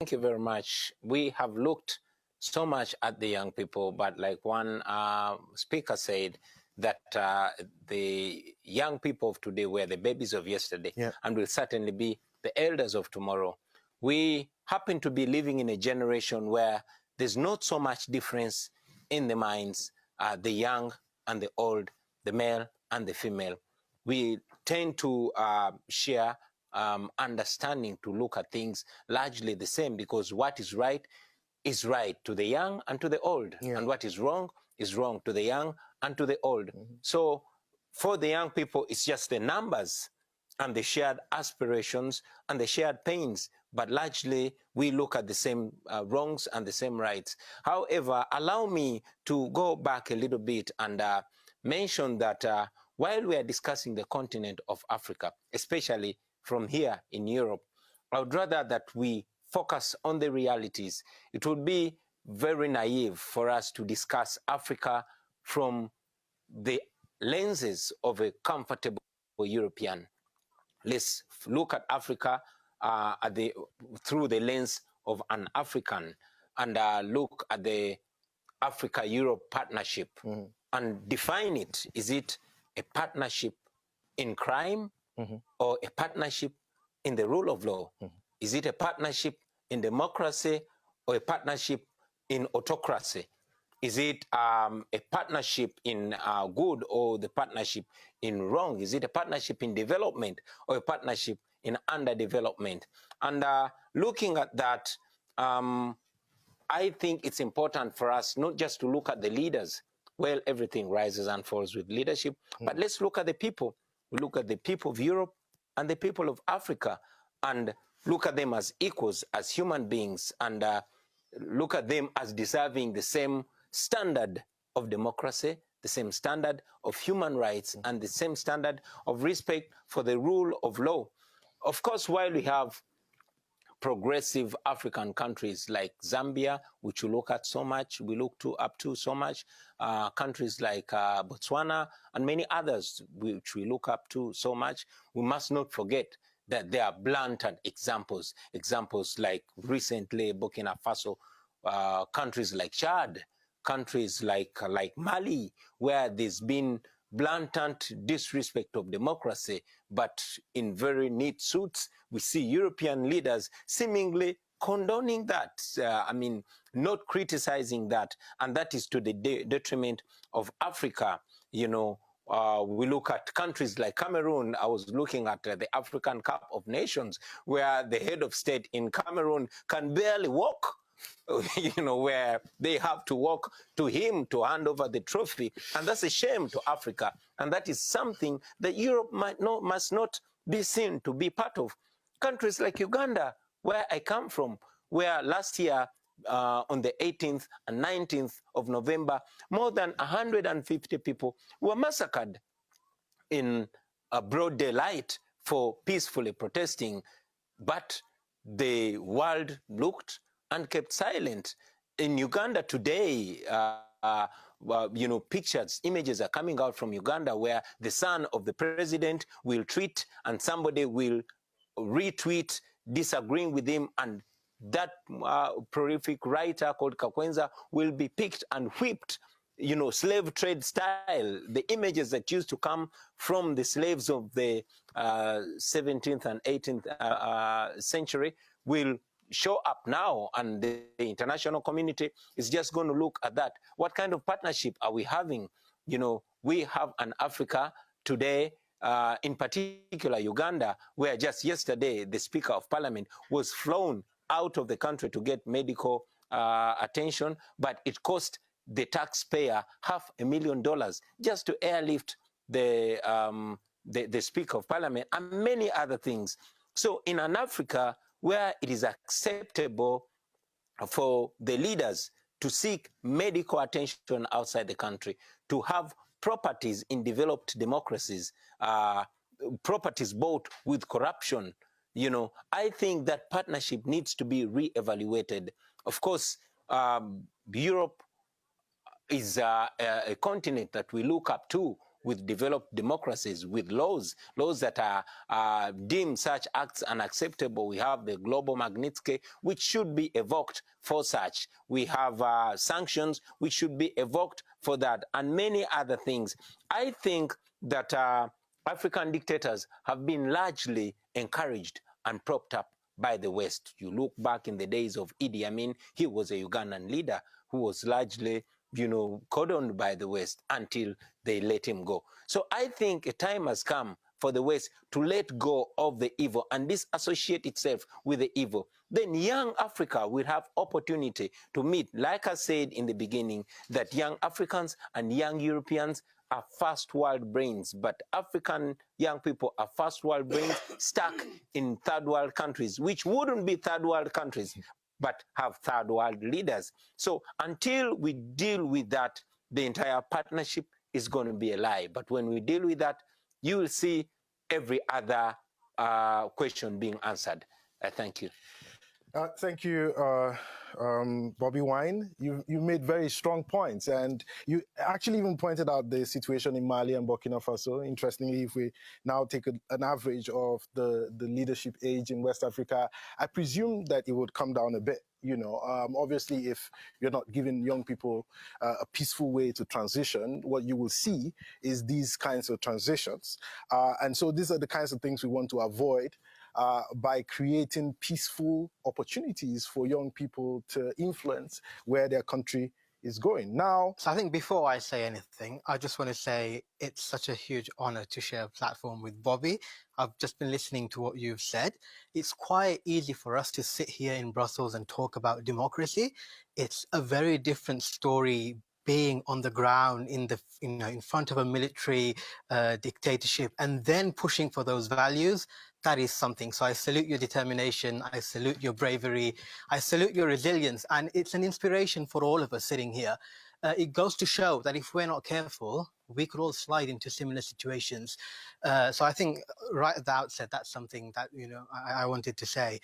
thank you very much. We have looked so much at the young people, but like one speaker said, that the young people of today were the babies of yesterday, and will certainly be the elders of tomorrow. We happen to be living in a generation where there's not so much difference in the minds, the young and the old, the male and the female. We tend to share understanding to look at things largely the same, because what is right to the young and to the old, and what is wrong to the young and to the old. So for the young people, it's just the numbers and the shared aspirations and the shared pains, but largely we look at the same wrongs and the same rights. However, allow me to go back a little bit and mention that while we are discussing the continent of Africa, especially from here in Europe, I would rather that we focus on the realities. It would be very naive for us to discuss Africa from the lenses of a comfortable European. Let's look at Africa through the lens of an African, and look at the Africa-Europe partnership and define it. Is it a partnership in crime or a partnership in the rule of law? Is it a partnership in democracy or a partnership in autocracy? Is it a partnership in good or the partnership in wrong? Is it a partnership in development or a partnership in underdevelopment? And looking at that, I think it's important for us not just to look at the leaders. Well, everything rises and falls with leadership, but let's look at the people. We look at the people of Europe and the people of Africa, and look at them as equals, as human beings, and look at them as deserving the same standard of democracy, the same standard of human rights, and the same standard of respect for the rule of law. Of course, while we have progressive African countries like Zambia, which we look at so much, we look up to so much, countries like Botswana and many others which we look up to so much, we must not forget that there are blatant examples like recently Burkina Faso, countries like Chad, countries like Mali, where there's been blatant disrespect of democracy, but in very neat suits, we see European leaders seemingly condoning that, not criticizing that, and that is to the detriment of Africa. You know, we look at countries like Cameroon. I was looking at the African Cup of Nations, where the head of state in Cameroon can barely walk, you know, where they have to walk to him to hand over the trophy. And that's a shame to Africa. And that is something that Europe must not be seen to be part of. Countries like Uganda, where I come from, where last year, on the 18th and 19th of November, more than 150 people were massacred in broad daylight for peacefully protesting. But the world looked and kept silent. In Uganda today, pictures, images are coming out from Uganda where the son of the president will tweet and somebody will retweet disagreeing with him, and that prolific writer called Kakwenza will be picked and whipped, you know, slave trade style. The images that used to come from the slaves of the 17th and 18th century will show up now, and the international community is just going to look at that. What kind of partnership are we having? You know, we have an Africa today, in particular Uganda, where just yesterday the Speaker of Parliament was flown out of the country to get medical attention, but it cost the taxpayer $500,000 just to airlift the Speaker of Parliament and many other things. So in an Africa where it is acceptable for the leaders to seek medical attention outside the country, to have properties in developed democracies, properties bought with corruption, you know, I think that partnership needs to be re-evaluated. Of course, Europe is a continent that we look up to with developed democracies, with laws that are deem such acts unacceptable. We have the global Magnitsky, which should be evoked for such. We have sanctions, which should be evoked for that, and many other things. I think that African dictators have been largely encouraged and propped up by the West. You look back in the days of Idi Amin, he was a Ugandan leader who was largely, cordoned by the West until they let him go. So I think a time has come for the West to let go of the evil and disassociate itself with the evil. Then young Africa will have opportunity to meet, like I said in the beginning, that young Africans and young Europeans are first world brains, but African young people are first world brains stuck in third world countries, which wouldn't be third world countries, but have third world leaders. So until we deal with that, the entire partnership is going to be a lie. But when we deal with that, you will see every other question being answered. Thank you. Thank you, Bobby Wine. You made very strong points, and you actually even pointed out the situation in Mali and Burkina Faso. Interestingly, if we now take an average of the leadership age in West Africa, I presume that it would come down a bit. Obviously, if you're not giving young people a peaceful way to transition, what you will see is these kinds of transitions. And so these are the kinds of things we want to avoid by creating peaceful opportunities for young people to influence where their country is going. Now, so I think before I say anything, I just want to say it's such a huge honor to share a platform with Bobby. I've just been listening to what you've said. It's quite easy for us to sit here in Brussels and talk about democracy. It's a very different story being on the ground in front of a military dictatorship and then pushing for those values. That is something. So I salute your determination. I salute your bravery. I salute your resilience. And it's an inspiration for all of us sitting here. It goes to show that if we're not careful, we could all slide into similar situations. So I think right at the outset, that's something that, I wanted to say.